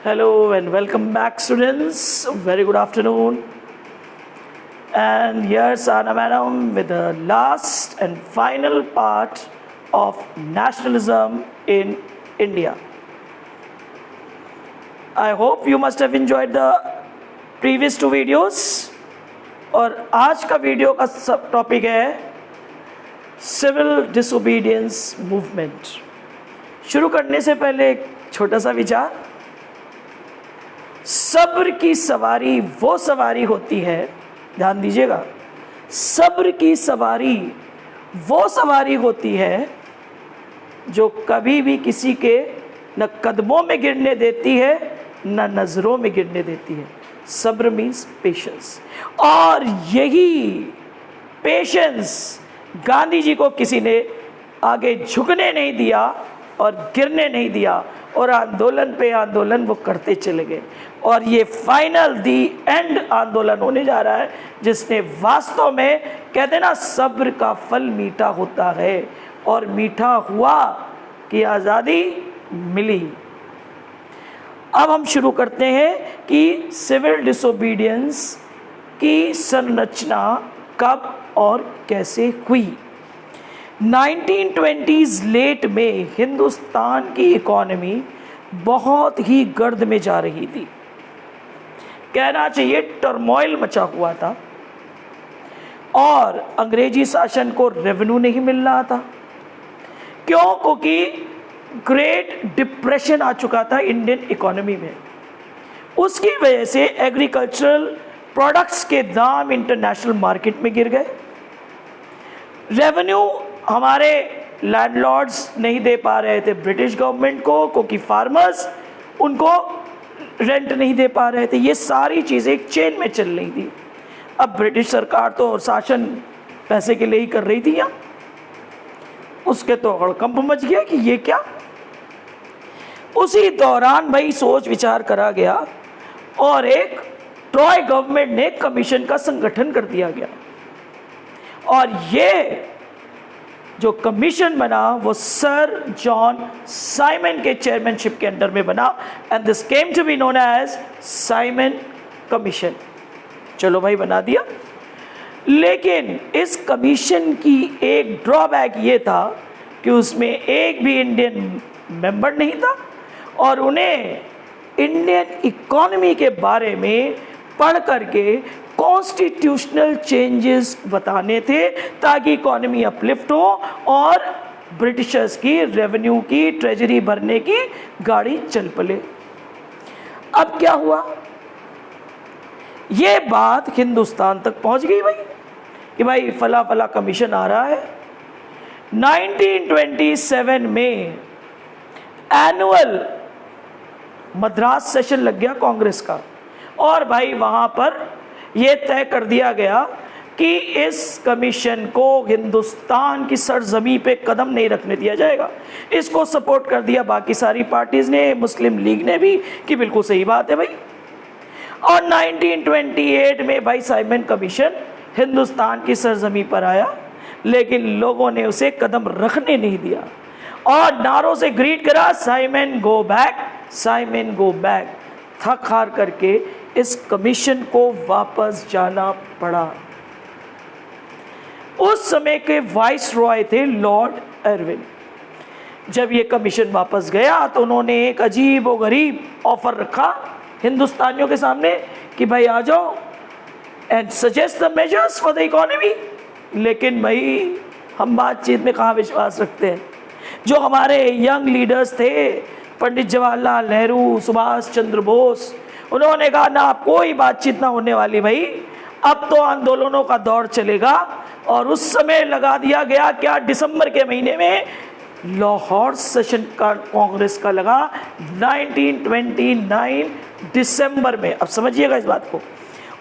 Hello and welcome back, students. Very good afternoon. And here's Anna Madam with the last and final part of nationalism in India. I hope you must have enjoyed the previous two videos. और आज का video का सब topic है civil disobedience movement. शुरू करने से पहले एक छोटा सा विचार। सब्र की सवारी वो सवारी होती है, ध्यान दीजिएगा, सब्र की सवारी वो सवारी होती है जो कभी भी किसी के न कदमों में गिरने देती है न नज़रों में गिरने देती है। सब्र मीन्स पेशेंस, और यही पेशेंस गांधी जी को किसी ने आगे झुकने नहीं दिया और गिरने नहीं दिया, और आंदोलन पे आंदोलन वो करते चले गए। और ये फाइनल दी एंड आंदोलन होने जा रहा है जिसने वास्तव में, कहते ना, सब्र का फल मीठा होता है, और मीठा हुआ कि आज़ादी मिली। अब हम शुरू करते हैं कि सिविल डिसोबीडियंस की संरचना कब और कैसे हुई। 1920s लेट में हिंदुस्तान की इकॉनमी बहुत ही गर्द में जा रही थी, कहना चाहिए टर्मोइल मचा हुआ था, और अंग्रेजी शासन को रेवेन्यू नहीं मिल रहा था। क्यों? क्योंकि ग्रेट डिप्रेशन आ चुका था इंडियन इकोनॉमी में। उसकी वजह से एग्रीकल्चरल प्रोडक्ट्स के दाम इंटरनेशनल मार्केट में गिर गए। रेवेन्यू हमारे लैंडलॉर्ड्स नहीं दे पा रहे थे ब्रिटिश गवर्नमेंट को, क्योंकि फार्मर्स उनको रेंट नहीं दे पा रहे थे। ये सारी चीज़ें एक चेन में चल रही थी। अब ब्रिटिश सरकार तो शासन पैसे के लिए ही कर रही थी यहाँ, उसके तो हड़कंप मच गया कि ये क्या। उसी दौरान भाई सोच विचार करा गया और एक ट्रॉय गवर्नमेंट ने कमीशन का संगठन कर दिया गया, और ये जो कमीशन बना वो सर जॉन साइमन के चेयरमैनशिप के अंडर में बना, and this came to be known as Simon Commission. चलो भाई, बना दिया। लेकिन इस कमीशन की एक ड्रॉबैक ये था कि उसमें एक भी इंडियन मेंबर नहीं था, और उन्हें इंडियन इकोनॉमी के बारे में पढ़ करके कॉन्स्टिट्यूशनल चेंजेस बताने थे ताकि इकोनॉमी अपलिफ्ट हो और ब्रिटिशर्स की रेवेन्यू की ट्रेजरी भरने की गाड़ी चल पड़े। अब क्या हुआ, ये बात हिंदुस्तान तक पहुंच गई भाई कि भाई फला फला कमीशन आ रहा है। 1927 में एनुअल मद्रास सेशन लग गया कांग्रेस का, और भाई वहां पर यह तय कर दिया गया कि इस कमीशन को हिंदुस्तान की सरजमी पे कदम नहीं रखने दिया जाएगा। इसको सपोर्ट कर दिया बाकी सारी पार्टीज ने, मुस्लिम लीग ने भी, कि बिल्कुल सही बात है भाई। और 1928 में भाई साइमन कमीशन हिंदुस्तान की सरजमी पर आया, लेकिन लोगों ने उसे कदम रखने नहीं दिया और नारों से ग्रीट करा, Simon go back, Simon go back. थक हार करके इस कमीशन को वापस जाना पड़ा। उस समय के वाइस रॉय थे लॉर्ड इरविन। जब ये कमीशन वापस गया तो उन्होंने एक अजीब व गरीब ऑफर रखा हिंदुस्तानियों के सामने कि भाई आ जाओ and suggest the measures for the economy. लेकिन भाई हम बातचीत में कहाँ विश्वास रखते हैं। जो हमारे यंग लीडर्स थे, पंडित जवाहरलाल नेहरू, सुभाष चंद्र बोस, उन्होंने कहा ना, कोई बातचीत ना होने वाली भाई, अब तो आंदोलनों का दौर चलेगा। और उस समय लगा दिया गया क्या, दिसंबर के महीने में लाहौर सेशन का कांग्रेस का लगा 1929 दिसंबर में। अब समझिएगा इस बात को।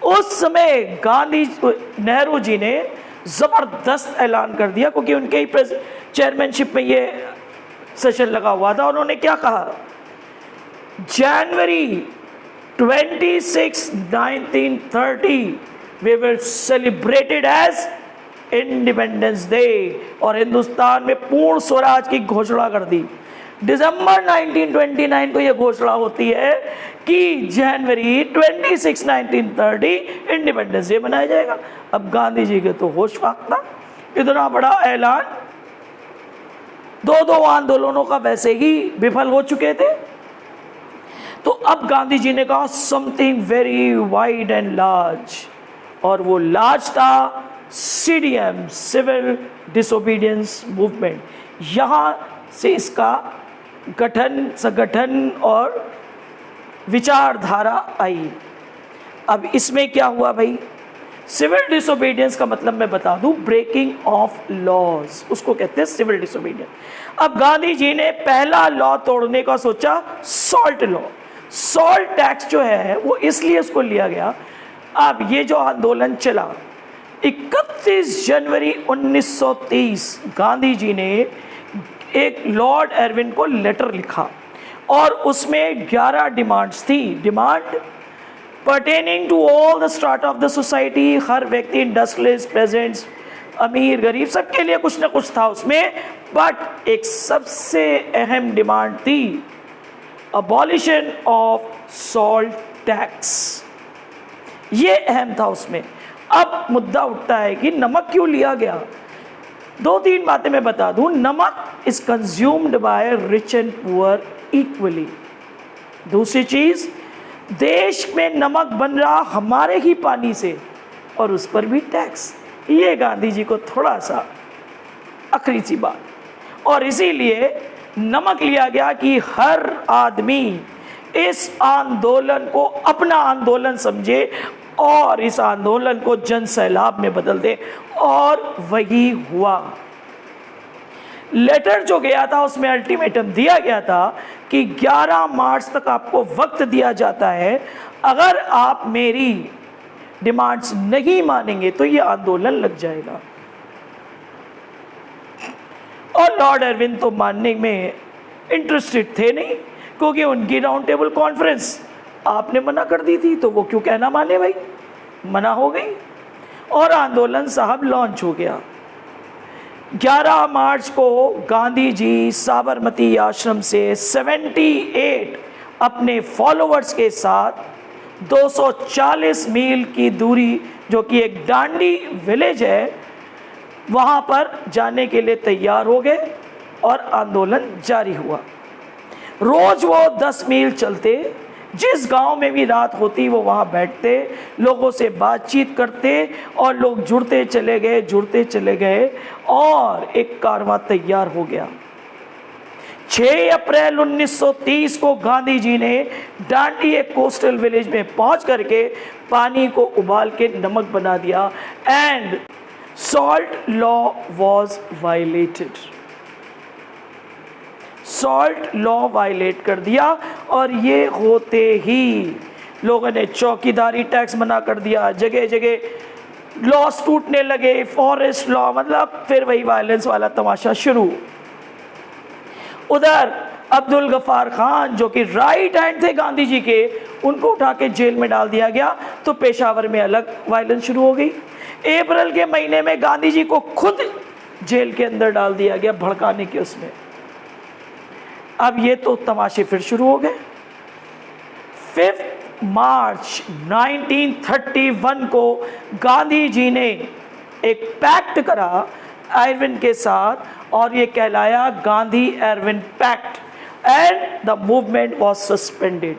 उस समय नेहरू जी ने ज़बरदस्त ऐलान कर दिया, क्योंकि उनके ही चेयरमैनशिप में ये सेशन लगा हुआ था। उन्होंने क्या कहा, January 26, 1930 we will celebrated as independence day, और हिंदुस्तान में पूर्ण स्वराज की घोषणा कर दी। दिसंबर 1929 को यह घोषणा होती है कि जनवरी 26, 1930 इंडिपेंडेंस डे मनाया जाएगा। अब गांधी जी के तो होश फाख्ता, इतना बड़ा ऐलान, दो आंदोलनों का वैसे ही विफल हो चुके थे। तो अब गांधी जी ने कहा something very wide and large, और वो लार्ज था CDM, सिविल डिसोबीडियंस मूवमेंट। यहाँ से इसका गठन, संगठन और विचारधारा आई। अब इसमें क्या हुआ भाई, सिविल डिसोबीडियंस का मतलब मैं बता दूं ब्रेकिंग ऑफ लॉज, उसको कहते हैं सिविल डिसोबीडियंस। अब गांधी जी ने पहला लॉ तोड़ने का सोचा, सॉल्ट लॉ। सॉल्ट टैक्स जो है वो इसलिए उसको लिया गया। अब ये जो आंदोलन चला 31 जनवरी 1930 गांधी जी ने एक लॉर्ड एरविन को लेटर लिखा और उसमें 11 डिमांड्स थी। Demand pertaining to all the strata of the society, हर व्यक्ति, इंडस्ट्रियलिस्ट, प्रेजेंट्स, अमीर गरीब, सबके लिए कुछ ना कुछ था उसमें। बट एक सबसे अहम डिमांड थी अबॉलिशन ऑफ सॉल्ट टैक्स, ये अहम था उसमें। अब मुद्दा उठता है कि नमक क्यों लिया गया। 2-3 बातें मैं बता दूं। नमक is consumed by rich and poor equally. दूसरी चीज, देश में नमक बन रहा हमारे ही पानी से और उस पर भी टैक्स। ये गांधी जी को थोड़ा सा अखरी सी बात, और इसीलिए नमक लिया गया कि हर आदमी इस आंदोलन को अपना आंदोलन समझे और इस आंदोलन को जन सैलाब में बदल दे, और वही हुआ। लेटर जो गया था उसमें अल्टीमेटम दिया गया था कि 11 मार्च तक आपको वक्त दिया जाता है, अगर आप मेरी डिमांड्स नहीं मानेंगे तो ये आंदोलन लग जाएगा। और लॉर्ड एरविन तो मानने में इंटरेस्टेड थे नहीं, क्योंकि उनकी राउंड टेबल कॉन्फ्रेंस आपने मना कर दी थी, तो वो क्यों कहना माने भाई, मना हो गई और आंदोलन साहब लॉन्च हो गया। 11 मार्च को गांधी जी साबरमती आश्रम से 78 अपने फॉलोअर्स के साथ 240 मील की दूरी, जो कि एक डांडी विलेज है, वहाँ पर जाने के लिए तैयार हो गए और आंदोलन जारी हुआ। रोज वो 10 मील चलते, जिस गांव में भी रात होती वो वहाँ बैठते, लोगों से बातचीत करते, और लोग जुड़ते चले गए और एक कारवां तैयार हो गया। 6 अप्रैल 1930 को गांधी जी ने डांडी एक कोस्टल विलेज में पहुंच करके पानी को उबाल के नमक बना दिया, and salt law was violated. Salt law violate कर दिया, और ये होते ही लोगों ने चौकीदारी टैक्स मना कर दिया, जगह जगह लॉस टूटने लगे, फॉरेस्ट लॉ, मतलब फिर वही वायलेंस वाला तमाशा शुरू। उधर अब्दुल गफ्फार खान जो कि राइट हैंड थे गांधी जी के, उनको उठा के जेल में डाल दिया गया, तो पेशावर में अलग वायलेंस शुरू हो गई। अप्रैल के महीने में गांधी जी को खुद जेल के अंदर डाल दिया गया भड़काने के उसमें। अब ये तो तमाशे फिर शुरू हो गए। 5 मार्च 1931 को गांधी जी ने एक पैक्ट करा एरविन के साथ, और ये कहलाया Gandhi Irwin pact, and the movement was suspended.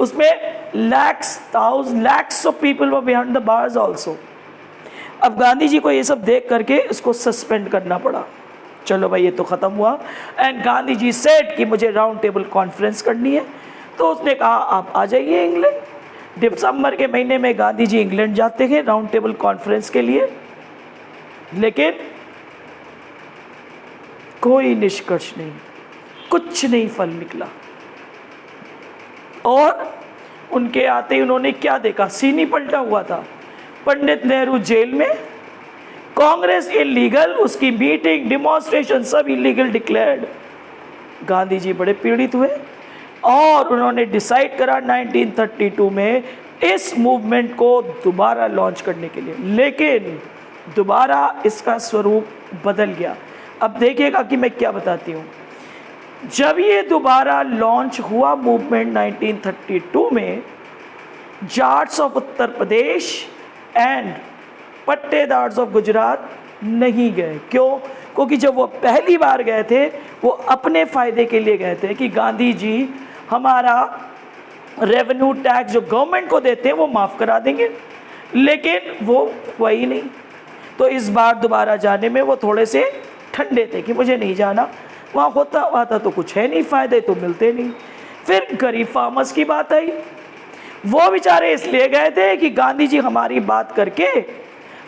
उसमें lakhs of people were behind the bars also. अब गांधी जी को ये सब देख करके इसको सस्पेंड करना पड़ा। चलो भाई, ये तो ख़त्म हुआ। एंड गांधी जी सेड कि मुझे राउंड टेबल कॉन्फ्रेंस करनी है, तो उसने कहा आप आ जाइए इंग्लैंड। दिसंबर के महीने में गांधी जी इंग्लैंड जाते हैं राउंड टेबल कॉन्फ्रेंस के लिए, लेकिन कोई निष्कर्ष नहीं, कुछ नहीं फल निकला। और उनके आते ही उन्होंने क्या देखा, सीन ही पलटा हुआ था। पंडित नेहरू जेल में, कांग्रेस इलीगल, उसकी मीटिंग, डिमॉन्स्ट्रेशन सब इलीगल डिक्लेयर्ड। गांधी जी बड़े पीड़ित हुए और उन्होंने डिसाइड करा 1932 में इस मूवमेंट को दोबारा लॉन्च करने के लिए, लेकिन दोबारा इसका स्वरूप बदल गया। अब देखिएगा कि मैं क्या बताती हूँ। जब ये दोबारा लॉन्च हुआ मूवमेंट 1932 में, Jats of Uttar Pradesh and Patidars of Gujarat नहीं गए। क्यों? क्योंकि जब वो पहली बार गए थे वो अपने फ़ायदे के लिए गए थे कि गांधी जी हमारा रेवेन्यू टैक्स जो गवर्नमेंट को देते हैं वो माफ़ करा देंगे, लेकिन वो वही नहीं। तो इस बार दोबारा जाने में वो थोड़े से ठंडे थे कि मुझे नहीं जाना, वहाँ होता तो कुछ है नहीं, फ़ायदे तो मिलते नहीं। फिर गरीब फार्मर्स की बात आई, वो बेचारे इसलिए गए थे कि गांधी जी हमारी बात करके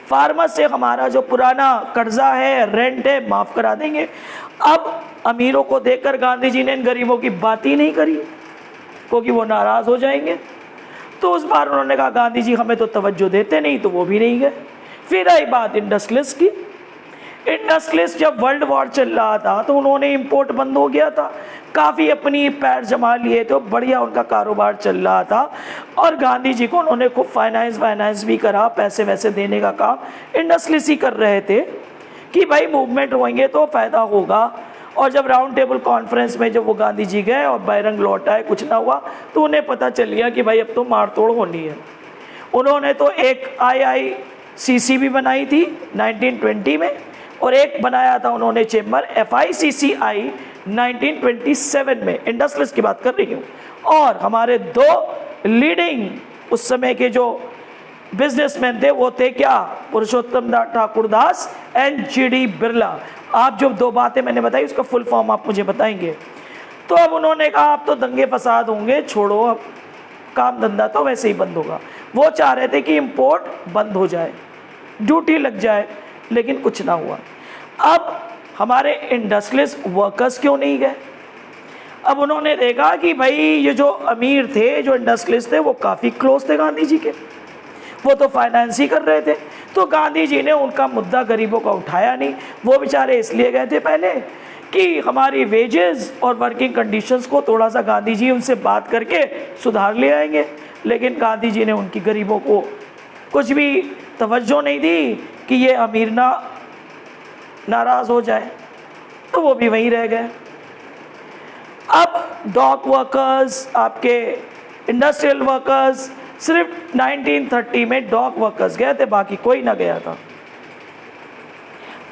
फार्मर्स से हमारा जो पुराना कर्जा है, रेंट है, माफ़ करा देंगे। अब अमीरों को देखकर गांधी जी ने इन गरीबों की बात ही नहीं करी क्योंकि वो नाराज़ हो जाएंगे। तो उस बार उन्होंने कहा गांधी जी हमें तो तवज्जो देते नहीं, तो वो भी नहीं गए। फिर आई बात इंडस्ट्रियलिस्ट की। इंडस्ट्रियलिस्ट जब वर्ल्ड वॉर चल रहा था तो उन्होंने इंपोर्ट बंद हो गया था, काफ़ी अपनी पैर जमा लिए, तो बढ़िया उनका कारोबार चल रहा था। और गांधी जी को उन्होंने खूब फाइनेंस भी करा, पैसे वैसे देने का काम इंडस्ट्रियलिस्ट ही कर रहे थे कि भाई मूवमेंट होंगे तो फ़ायदा होगा। और जब राउंड टेबल कॉन्फ्रेंस में जब वो गांधी जी गए और बैरंग लौट आए, कुछ ना हुआ, तो उन्हें पता चल गया कि भाई अब तो मार तोड़ होनी है। उन्होंने तो एक IICC भी बनाई थी 1920 में, और एक बनाया था उन्होंने चेम्बर FICCI 1927 में, इंडस्ट्रियलिस्ट की बात कर रही हूँ। और हमारे दो लीडिंग उस समय के जो बिजनेसमैन थे वो थे क्या, पुरुषोत्तम ठाकुर दास एंड GD बिरला। आप जो दो बातें मैंने बताई उसका फुल फॉर्म आप मुझे बताएंगे। तो अब उन्होंने कहा अब तो दंगे फसाद होंगे, छोड़ो, अब काम धंधा तो वैसे ही बंद होगा। वो चाह रहे थे कि इंपोर्ट बंद हो जाए, ड्यूटी लग जाए, लेकिन कुछ ना हुआ। अब हमारे इंडस्ट्रियलिस्ट वर्कर्स क्यों नहीं गए? अब उन्होंने देखा कि भाई ये जो अमीर थे, जो इंडस्ट्रियलिस्ट थे, वो काफ़ी क्लोज थे गांधी जी के, वो तो फाइनेंस ही कर रहे थे। तो गांधी जी ने उनका मुद्दा गरीबों का उठाया नहीं। वो बेचारे इसलिए गए थे पहले कि हमारी वेजेस और वर्किंग कंडीशंस को थोड़ा सा गांधी जी उनसे बात करके सुधार ले आएंगे, लेकिन गांधी जी ने उनकी गरीबों को कुछ भी तवज्जो नहीं दी कि ये अमीर नाराज़ हो जाए, तो वो भी वहीं रह गए। अब डॉक वर्कर्स, आपके इंडस्ट्रियल वर्कर्स, सिर्फ 1930 में डॉक वर्कर्स गए थे, बाकी कोई ना गया था।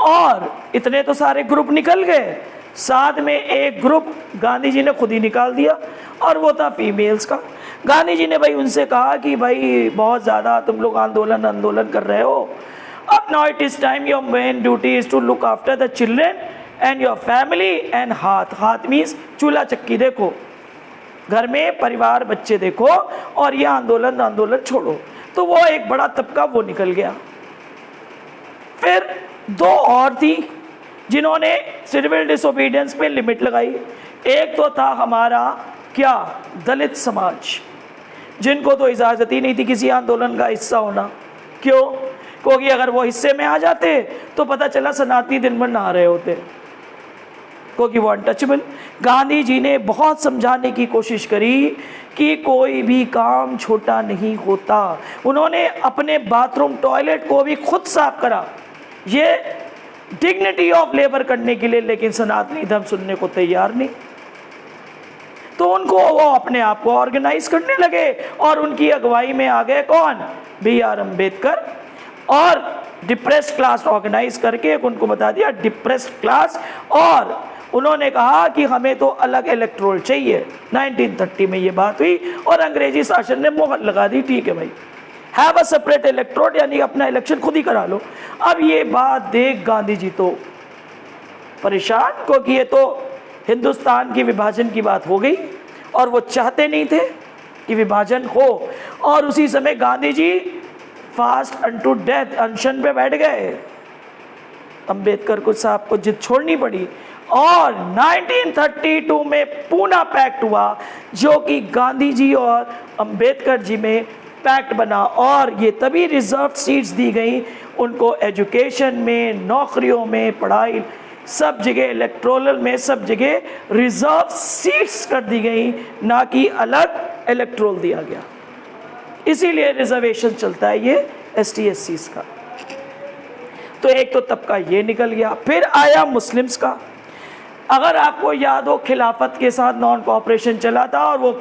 और इतने तो सारे ग्रुप निकल गए, साथ में एक ग्रुप गांधी जी ने खुद ही निकाल दिया, और वो था फीमेल्स का। गांधी जी ने भाई उनसे कहा कि भाई बहुत ज़्यादा तुम लोग आंदोलन कर रहे हो, अब now it is time, your main duty is to look after the children and your family and हाथ मीन्स चूल्हा चक्की देखो, घर में परिवार बच्चे देखो, और ये आंदोलन छोड़ो। तो वो एक बड़ा तबका वो निकल गया। फिर दो और थी जिन्होंने सिविल डिसोबीडियंस पे लिमिट लगाई। एक तो था हमारा क्या, दलित समाज, जिनको तो इजाज़त ही नहीं थी किसी आंदोलन का हिस्सा होना। क्यों? क्योंकि अगर वो हिस्से में आ जाते तो पता चला सनातनी दिन भर नहा रहे होते, क्योंकि वो अनटचेबल। गांधी जी ने बहुत समझाने की कोशिश करी कि कोई भी काम छोटा नहीं होता। उन्होंने अपने बाथरूम टॉयलेट को भी खुद साफ करा, ये डिग्निटी ऑफ लेबर करने के लिए, लेकिन सनातनी धर्म सुनने को तैयार नहीं। तो उनको वो अपने आप को ऑर्गेनाइज करने लगे, और उनकी अगुवाई में आ गए कौन, BR अम्बेडकर। और डिप्रेस्ड क्लास ऑर्गेनाइज करके उनको बता दिया डिप्रेस्ड क्लास, और उन्होंने कहा कि हमें तो अलग इलेक्टोरल चाहिए। 1930 में ये बात हुई, और अंग्रेजी शासन ने मोहर लगा दी, ठीक है भाई, हैव अ सेपरेट इलेक्टोरेट, यानी अपना इलेक्शन खुद ही करा लो। अब ये बात देख गांधी जी तो परेशान, क्योंकि ये तो हिंदुस्तान की विभाजन की बात हो गई, और वो चाहते नहीं थे कि विभाजन हो। और उसी समय Gandhi ji fast unto death, अनशन पे बैठ गए। अंबेडकर को साहब को जिद छोड़नी पड़ी, और 1932 में पूना पैक्ट हुआ, जो कि गांधी जी और अंबेडकर जी में पैक्ट बना। और ये तभी रिजर्व सीट्स दी गई उनको, एजुकेशन में, नौकरियों में, पढ़ाई, सब जगह इलेक्टोरल में, सब जगह रिजर्व सीट्स कर दी गई, ना कि अलग इलेक्टोरल दिया गया। इसीलिए रिजर्वेशन चलता है ये ST/SCs का। तो एक तो तबका ये निकल गया। फिर आया मुस्लिम्स का। अगर आपको याद हो, खिलाफत के साथ नॉन कोऑपरेशन चला था और वो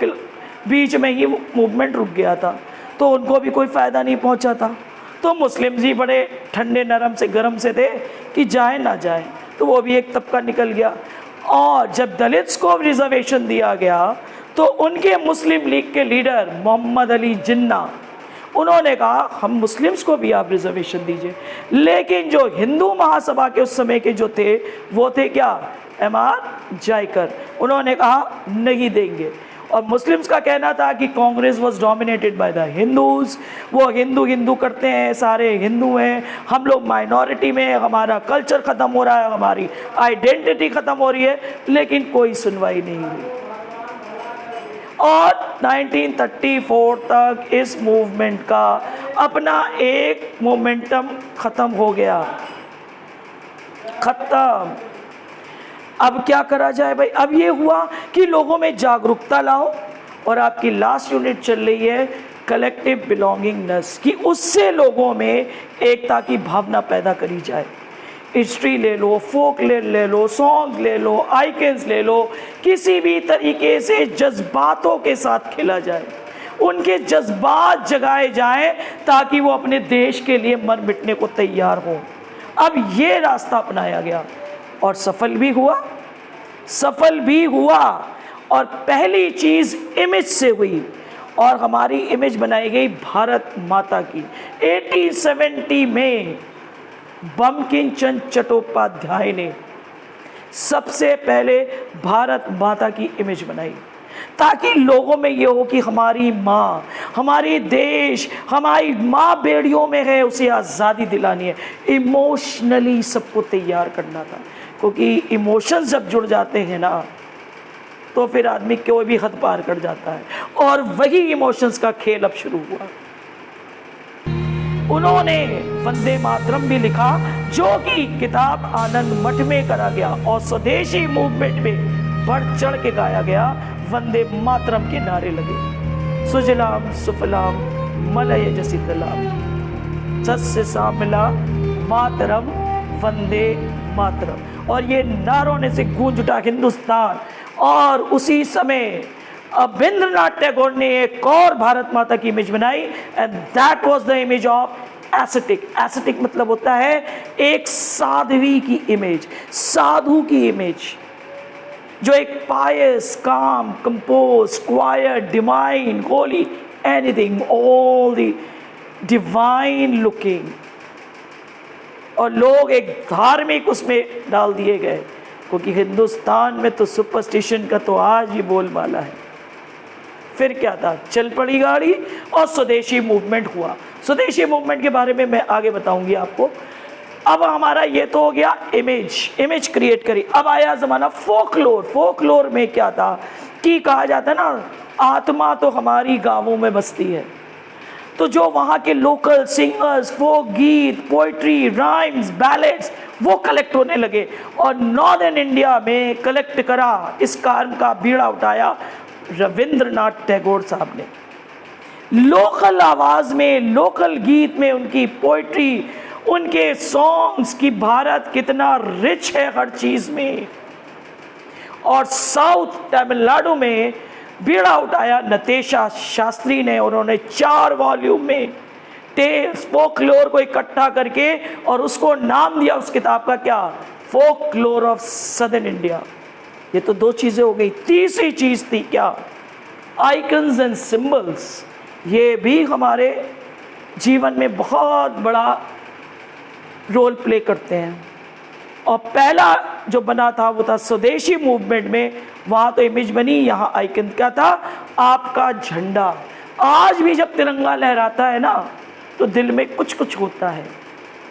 बीच में ही मूवमेंट रुक गया था, तो उनको भी कोई फ़ायदा नहीं पहुंचा था। तो मुस्लिम जी बड़े ठंडे नरम से गरम से थे कि जाए ना जाए, तो वो भी एक तबका निकल गया। और जब दलित्स को रिजर्वेशन दिया गया तो उनके मुस्लिम लीग के लीडर मोहम्मद अली जिन्ना, उन्होंने कहा हम मुस्लिम्स को भी आप रिजर्वेशन दीजिए। लेकिन जो हिंदू महासभा के उस समय के जो थे वो थे क्या, एम.आर. जायकर, उन्होंने कहा नहीं देंगे। और मुस्लिम्स का कहना था कि Congress was dominated by the Hindus, वो हिंदू हिंदू करते हैं, सारे हिंदू हैं, हम लोग माइनॉरिटी में, हमारा कल्चर ख़त्म हो रहा है, हमारी आइडेंटिटी ख़त्म हो रही है। लेकिन कोई सुनवाई नहीं हुई और 1934 तक इस मूवमेंट का अपना एक मोमेंटम ख़त्म हो गया, ख़त्म। अब क्या करा जाए भाई? अब ये हुआ कि लोगों में जागरूकता लाओ, और आपकी लास्ट यूनिट चल रही है कलेक्टिव बिलोंगिंगनेस, कि उससे लोगों में एकता की भावना पैदा करी जाए। हिस्ट्री ले लो, फोक ले लो, सॉन्ग ले लो, आइकन्स ले लो, किसी भी तरीके से जज्बातों के साथ खेला जाए, उनके जज्बात जगाए जाएं ताकि वो अपने देश के लिए मर मिटने को तैयार हों। अब ये रास्ता अपनाया गया और सफल भी हुआ। और पहली चीज़ इमेज से हुई, और हमारी इमेज बनाई गई भारत माता की। 1870 में बंकिम चंद्र चट्टोपाध्याय ने सबसे पहले भारत माता की इमेज बनाई, ताकि लोगों में ये हो कि हमारी माँ, हमारी देश, हमारी माँ बेड़ियों में है, उसे आज़ादी दिलानी है। इमोशनली सबको तैयार करना था, क्योंकि इमोशंस जब जुड़ जाते हैं ना तो फिर आदमी कोई भी हद पार कर जाता है। और वही इमोशंस का खेल अब शुरू हुआ। उन्होंने वंदे मातरम भी लिखा, जो कि किताब आनंद मठ में करा गया, और स्वदेशी मूवमेंट में बढ़ चढ़ के गाया गया। वंदे मातरम के नारे लगे, सुजलाम सुफलाम मलयज शीतलाम, सस्य श्यामला मातरम वंदे मातरम। और ये नारों ने से गूंज उठा हिंदुस्तान। और उसी समय रविंद्रनाथ टैगोर ने एक और भारत माता की इमेज बनाई, and that was the image of aesthetic. Aesthetic मतलब होता है एक साध्वी की इमेज, साधु की इमेज, जो एक पायस, काम, compose, quite, divine, Holi, anything, all the divine looking. और लोग एक धार्मिक उसमें डाल दिए गए, क्योंकि हिंदुस्तान में तो सुपरस्टिशन का तो आज भी बोलबाला है। फिर क्या था, चल पड़ी गाड़ी और स्वदेशी मूवमेंट हुआ। स्वदेशी मूवमेंट के बारे में मैं आगे बताऊंगी आपको। अब हमारा ये तो हो गया इमेज क्रिएट करी। अब आया ज़माना फोकलोर। फोकलोर में क्या था कि कहा जाता है ना, आत्मा तो हमारी गाँवों में बसती है। तो जो वहाँ के लोकल सिंगर्स, फोक गीत, पोइट्री, राइम्स, बैलेड्स, वो कलेक्ट होने लगे। और नॉर्दर्न इंडिया में कलेक्ट करा, इस कार्य का बीड़ा उठाया रविंद्रनाथ टैगोर साहब ने। लोकल आवाज़ में, लोकल गीत में उनकी पोइट्री, उनके सॉन्ग्स की भारत कितना रिच है हर चीज़ में। और साउथ तमिलनाडु में बीड़ा उठाया नतेशा शास्त्री ने। उन्होंने 4 वॉल्यूम में फोकलोर को इकट्ठा करके और उसको नाम दिया उस किताब का, क्या, फोकलोर ऑफ सदर्न इंडिया। ये तो 2 चीज़ें हो गई। तीसरी चीज़ थी क्या, आइकन्स एंड सिंबल्स। ये भी हमारे जीवन में बहुत बड़ा रोल प्ले करते हैं। और पहला जो बना था वो था स्वदेशी मूवमेंट में। वहाँ तो इमेज बनी, यहाँ आइकन क्या था, आपका झंडा। आज भी जब तिरंगा लहराता है ना तो दिल में कुछ कुछ होता है।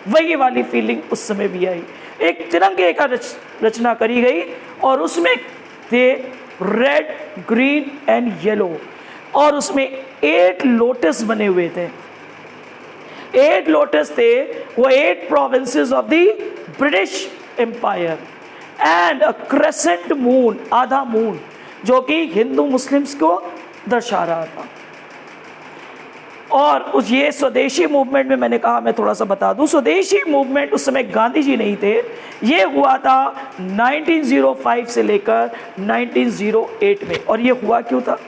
वही वाली फीलिंग उस समय भी आई। एक तिरंगे का रचना करी गई और उसमें थे रेड, ग्रीन एंड येलो, और उसमें 8 लोटस बने हुए थे। 8 लोटस थे, वो 8 provinces of the British Empire, and a crescent moon, आधा मून, जो कि हिंदू मुस्लिम्स को दर्शा रहा था। और उस ये स्वदेशी मूवमेंट में मैंने कहा मैं थोड़ा सा बता दूं, स्वदेशी मूवमेंट उस समय गांधी जी नहीं थे, ये हुआ था 1905 से लेकर 1908 में। और ये हुआ क्यों था?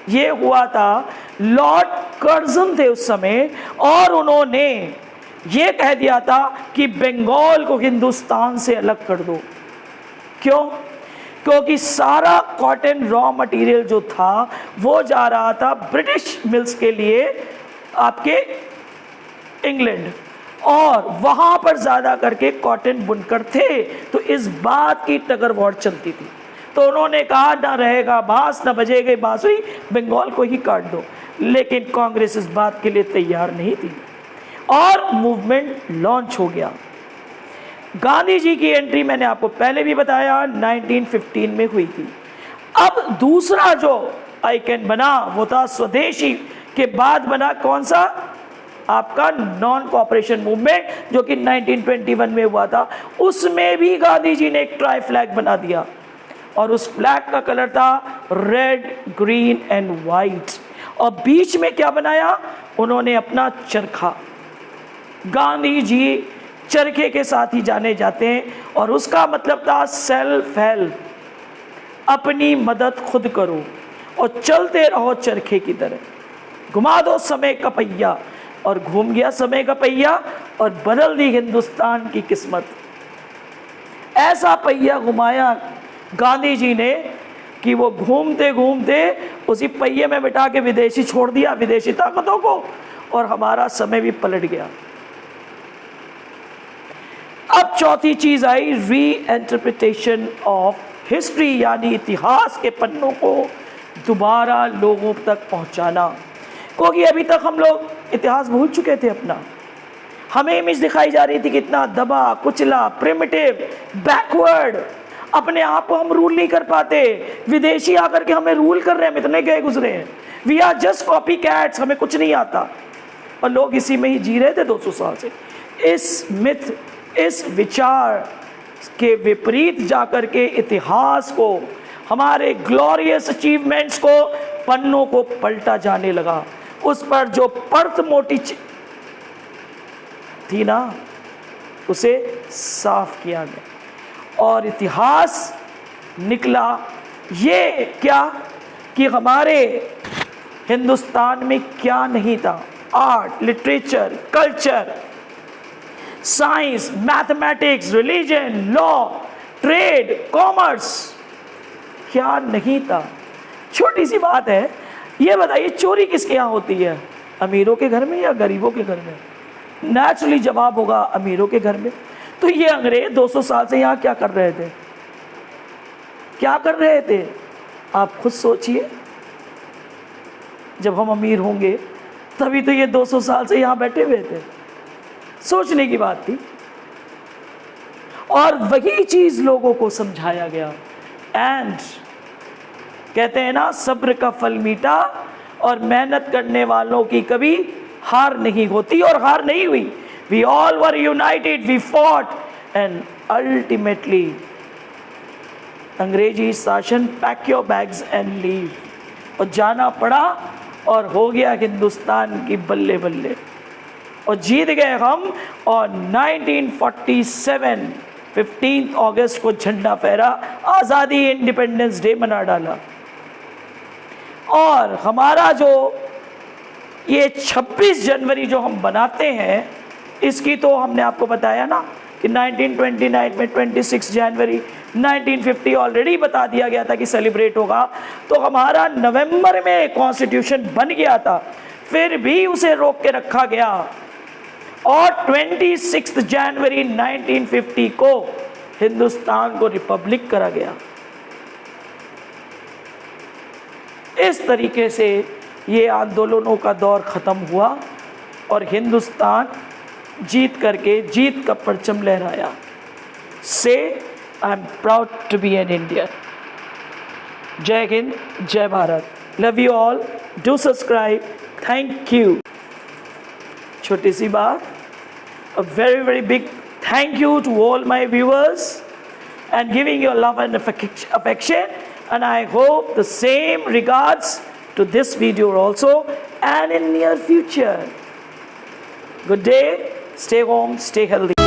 ये हुआ था, लॉर्ड कर्जन थे उस समय, और उन्होंने ये कह दिया था कि बंगाल को हिंदुस्तान से अलग कर दो। क्यों? क्योंकि सारा कॉटन रॉ मटेरियल जो था वो जा रहा था ब्रिटिश मिल्स के लिए आपके इंग्लैंड, और वहां पर ज्यादा करके कॉटन बुनकर थे, तो इस बात की टगर वॉर चलती थी। तो उन्होंने कहा ना रहेगा बांस ना बजेगी बांसुरी, बंगाल को ही काट दो। लेकिन कांग्रेस इस बात के लिए तैयार नहीं थी और मूवमेंट लॉन्च हो गया। गांधी जी की एंट्री मैंने आपको पहले भी बताया 1915 में हुई थी। अब दूसरा जो आइकन बना वो था स्वदेशी के बाद बना कौन सा? आपका नॉन कॉपरेशन मूवमेंट, जो कि 1921 में हुआ था। उसमें भी गांधी जी ने एक ट्राई फ्लैग बना दिया, और उस फ्लैग का कलर था रेड, ग्रीन एंड वाइट। और बीच में क्या बनाया? उन्होंने अपना चरखा। गांधी जी चरखे के साथ ही जाने जाते हैं, और उसका मतलब था सेल्फ हेल्प, अपनी मदद खुद करो और चलते रहो चरखे की तरह, घुमा दो समय का पहिया। और घूम गया समय का पहिया और बदल दी हिंदुस्तान की किस्मत। ऐसा पहिया घुमाया गांधी जी ने कि वो घूमते घूमते उसी पहिए में बिठा के विदेशी छोड़ दिया, विदेशी ताकतों को, और हमारा समय भी पलट गया। अब चौथी चीज आई, री इंटरप्रिटेशन ऑफ हिस्ट्री, यानी इतिहास के पन्नों को दोबारा लोगों तक पहुंचाना। क्योंकि अभी तक हम लोग इतिहास भूल चुके थे अपना। हमें इमेज दिखाई जा रही थी कि इतना दबा कुचला, प्रिमिटिव, बैकवर्ड, अपने आप को हम रूल नहीं कर पाते, विदेशी आकर के हमें रूल कर रहे हैं, हम इतने गए गुजरे हैं, we are just copy cats, हमें कुछ नहीं आता। और लोग इसी में ही जी रहे थे 200 साल से। इस मिथ, इस विचार के विपरीत जाकर के इतिहास को, हमारे ग्लोरियस अचीवमेंट्स को, पन्नों को पलटा जाने लगा। उस पर जो परत मोटी थी ना, उसे साफ किया गया और इतिहास निकला ये क्या कि हमारे हिंदुस्तान में क्या नहीं था। Art, literature, culture, science, mathematics, religion, law, trade, commerce, क्या नहीं था। छोटी सी बात है, ये बताइए चोरी किसके यहाँ होती है? अमीरों के घर में या गरीबों के घर में? नेचुरली जवाब होगा अमीरों के घर में। तो ये अंग्रेज 200 साल से यहाँ क्या कर रहे थे? क्या कर रहे थे? आप खुद सोचिए। जब हम अमीर होंगे तभी तो ये 200 साल से यहाँ बैठे हुए थे। सोचने की बात थी। और वही चीज लोगों को समझाया गया। एंड कहते हैं ना, सब्र का फल मीठा, और मेहनत करने वालों की कभी हार नहीं होती, और हार नहीं हुई। We all were united, we fought, and ultimately अंग्रेजी शासन pack your bags and leave, और जाना पड़ा, और हो गया हिंदुस्तान की बल्ले बल्ले, और जीत गए हम। और 1947 15 अगस्त को झंडा फहरा, आज़ादी इंडिपेंडेंस डे मना डाला। और हमारा जो ये 26 जनवरी जो हम बनाते हैं, इसकी तो हमने आपको बताया ना कि 1929 में 26 जनवरी 1950 ऑलरेडी बता दिया गया था कि सेलिब्रेट होगा। तो हमारा नवंबर में कॉन्स्टिट्यूशन बन गया था, फिर भी उसे रोक के रखा गया, और 26 जनवरी 1950 को हिंदुस्तान को रिपब्लिक करा गया। इस तरीके से ये आंदोलनों का दौर ख़त्म हुआ और हिंदुस्तान जीत करके जीत का परचम लहराया। से I am proud to be an Indian. जय हिंद, जय Bharat. Love you all, do subscribe, thank you. छोटी सी बात, a very very big thank you to all my viewers and giving your love and affection, and I hope the same regards to this video also, and in near future. Good day, stay home, stay healthy.